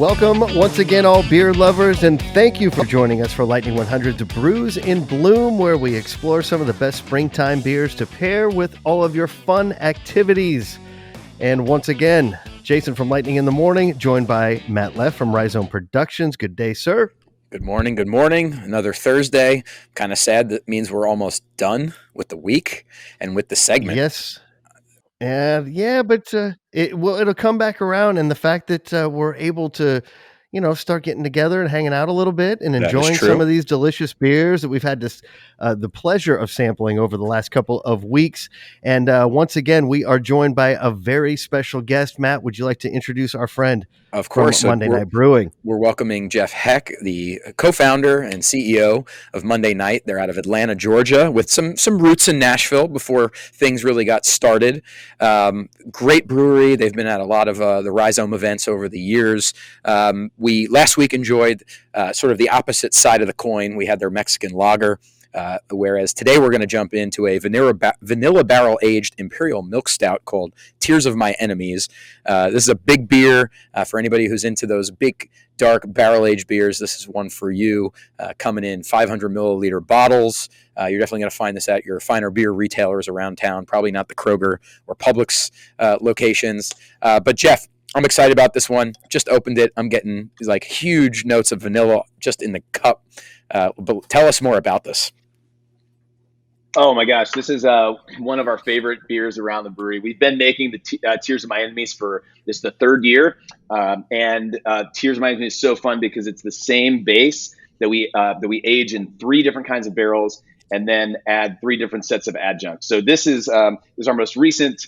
Welcome once again, all beer lovers, and thank you for joining us for Lightning 100's Brews in Bloom, where we explore some of the best springtime beers to pair with all of your fun activities. And once again, Jason from Lightning in the Morning, joined by Matt Leff from Rhizome Productions. Good day, sir. Good morning. Good morning. Another Thursday. Kind of sad. That means we're almost done with the week and with the segment. Yes. And but it'll come back around, and the fact that we're able to, start getting together and hanging out a little bit and enjoying some of these delicious beers that we've had the pleasure of sampling over the last couple of weeks. And once again, we are joined by a very special guest. Matt, would you like to introduce our friend? Of course. Monday Night Brewing. We're welcoming Jeff Heck, the co-founder and CEO of Monday Night. They're out of Atlanta, Georgia, with some roots in Nashville before things really got started. Great brewery. They've been at a lot of the Rhizome events over the years. We last week enjoyed sort of the opposite side of the coin. We had their Mexican lager. Whereas today we're going to jump into a vanilla barrel-aged imperial milk stout called Tears of My Enemies. This is a big beer for anybody who's into those big, dark barrel-aged beers. This is one for you, coming in 500 milliliter bottles. You're definitely going to find this at your finer beer retailers around town, probably not the Kroger or Publix locations. But Jeff, I'm excited about this one. Just opened it. I'm getting like huge notes of vanilla just in the cup. But tell us more about this. Oh my gosh, this is one of our favorite beers around the brewery. We've been making the Tears of My Enemies for this is the third year, and Tears of My Enemies is so fun because it's the same base that we age in 3 different kinds of barrels and then add 3 different sets of adjuncts. So this is our most recent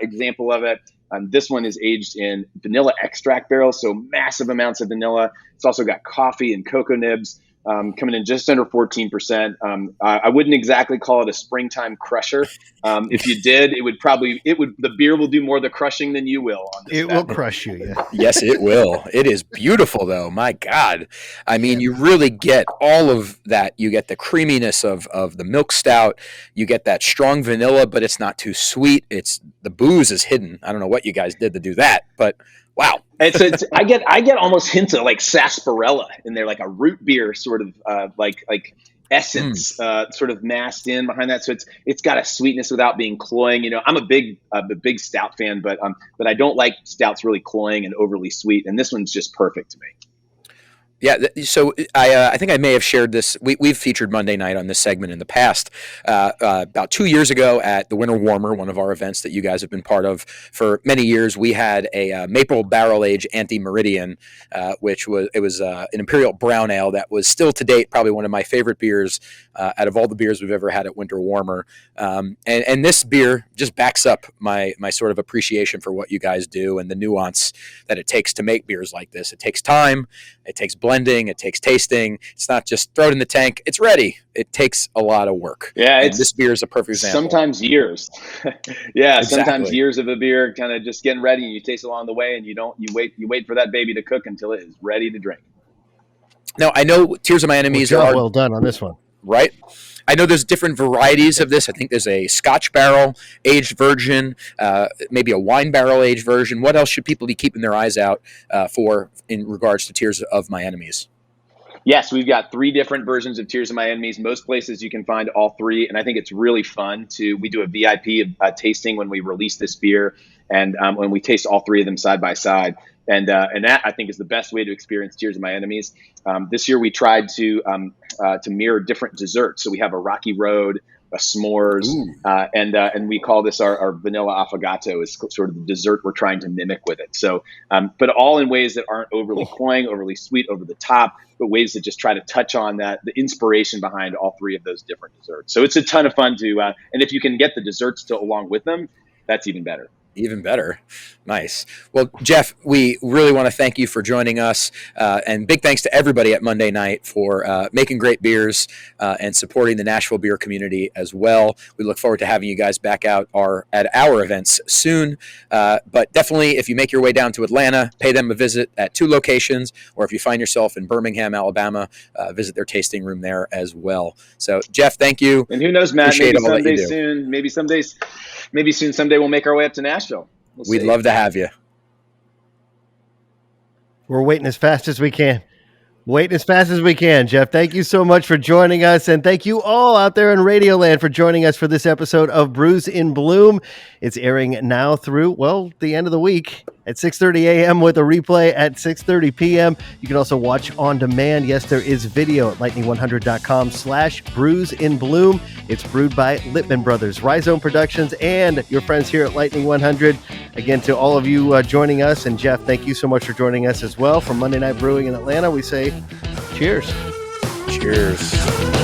example of it. This one is aged in vanilla extract barrels, so massive amounts of vanilla. It's also got coffee and cocoa nibs. Coming in just under 14%. I wouldn't exactly call it a springtime crusher. If you did, the beer will do more of the crushing than you will. It will crush you. Yeah. Yes, it will. It is beautiful though. My God. I mean, you really get all of that. You get the creaminess of the milk stout. You get that strong vanilla, but it's not too sweet. The booze is hidden. I don't know what you guys did to do that, but wow. I get almost hints of like sarsaparilla in there, like a root beer sort of like essence sort of masked in behind that. So it's got a sweetness without being cloying. You know, I'm a big stout fan, but I don't like stouts really cloying and overly sweet. And this one's just perfect to me. Yeah, so I think I may have shared this. We've featured Monday Night on this segment in the past. About 2 years ago at the Winter Warmer, one of our events that you guys have been part of for many years, we had a maple barrel age Anti-Meridian, which was an imperial brown ale that was still to date probably one of my favorite beers out of all the beers we've ever had at Winter Warmer. And this beer just backs up my sort of appreciation for what you guys do and the nuance that it takes to make beers like this. It takes time. It takes blending, it takes tasting. It's not just throw it in the tank, it's ready. It takes a lot of work. Yeah, this beer is a perfect example. Sometimes years. Yeah, exactly. Sometimes years of a beer kind of just getting ready and you taste along the way and you wait for that baby to cook until it is ready to drink. Now, I know Tears of My Enemies are well done on this one. Right? I know there's different varieties of this. I think there's a Scotch barrel aged version, maybe a wine barrel aged version. What else should people be keeping their eyes out for in regards to Tears of My Enemies? Yes, we've got 3 different versions of Tears of My Enemies. Most places you can find all 3, and I think it's really fun we do a VIP tasting when we release this beer, and when we taste all 3 of them side by side. And that, I think, is the best way to experience Tears of My Enemies. This year, we tried to mirror different desserts. So we have a Rocky Road, a s'mores, and we call this our vanilla affogato is sort of the dessert we're trying to mimic with it. So, but all in ways that aren't overly cloying, overly sweet, over the top, but ways that just try to touch on the inspiration behind all 3 of those different desserts. So it's a ton of fun and if you can get the desserts along with them, that's even better. Even better. Nice. Well, Jeff, we really want to thank you for joining us. And big thanks to everybody at Monday Night for making great beers and supporting the Nashville beer community as well. We look forward to having you guys back out at our events soon. But definitely, if you make your way down to Atlanta, pay them a visit at 2 locations. Or if you find yourself in Birmingham, Alabama, visit their tasting room there as well. So, Jeff, thank you. And who knows, Matt, maybe someday we'll make our way up to Nashville. We'd love to have you. We're waiting as fast as we can. Waiting as fast as we can, Jeff. Thank you so much for joining us. And thank you all out there in Radioland for joining us for this episode of Brews in Bloom. It's airing now through, well, the end of the week at 6:30 a.m. with a replay at 6:30 p.m. You can also watch on demand. Yes, there is video at lightning100.com/brews in bloom. It's brewed by Lipman Brothers, Rhizome Productions, and your friends here at Lightning 100. Again, to all of you joining us, and Jeff, thank you so much for joining us as well. From Monday Night Brewing in Atlanta, we say cheers. Cheers.